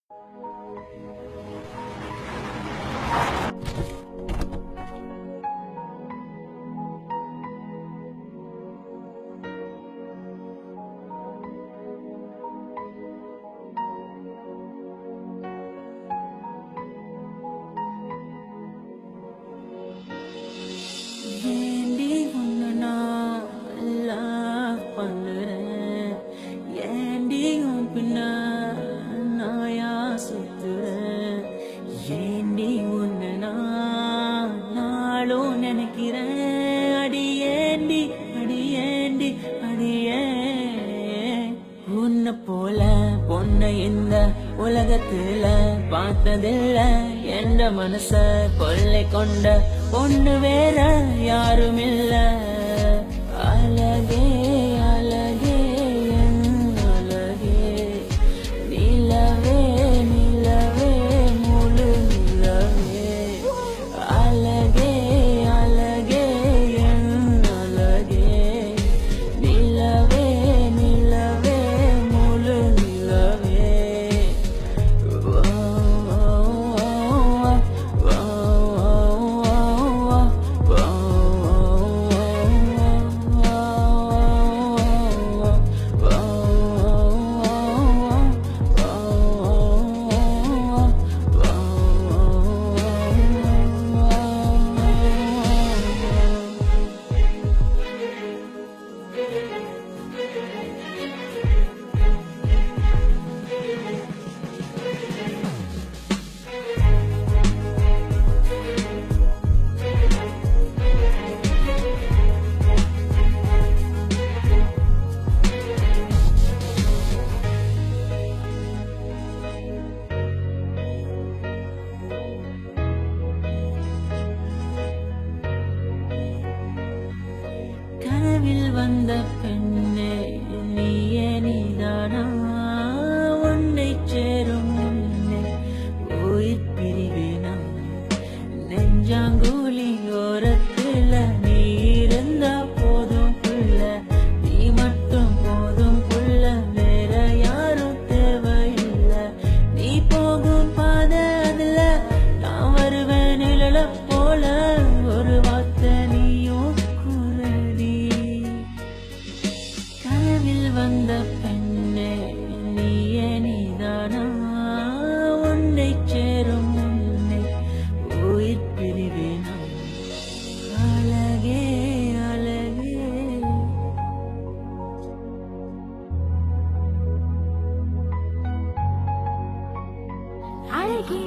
ஏண்டி உன்னை நான் love பண்ணுறேன், ஏண்டி உன் பின்ன நாயா சுத்துறேன், ஏண்டி உன்னை நான் நாளும் நினைக்கிறேன், அடியேண்டி அடியேண்டி அடியே உன்னை போல பொண்ணை இந்த உலகத்துல பார்த்ததில்ல, என்ற மனச கொள்ளை கொண்ட பொண்ணு வேற யாரும் இல்ல. அழகே அழகே என் அழகே, நிலவே நிலவே முழு நிலவே, அழகே அழகே என் அழகே, நிலவே நிலவே முழு நிலவே. கனவில் வந்த பெண்ணே நீயே நீதானா, உன்னை சேரும் முன்னே உயிர் பிரிவேனா, நெஞ்சாங்குழி ஓரத்துல நீ இருந்தா போதும் புள்ள, நீ மட்டும் போதும் புள்ள, வேற யாரும் தேவையில்லை, நீ போகும் பாதை அதுல நான் வருவேன் நிழல போல, ஒரு வார்த்தை நீயும் குரடி. கனவில் வந்த பெண்ணே நீயே நீதானா, உன்னை சேரும் முன்னே உயிர் பிரிவேனா, அழகே அழகே. அழகே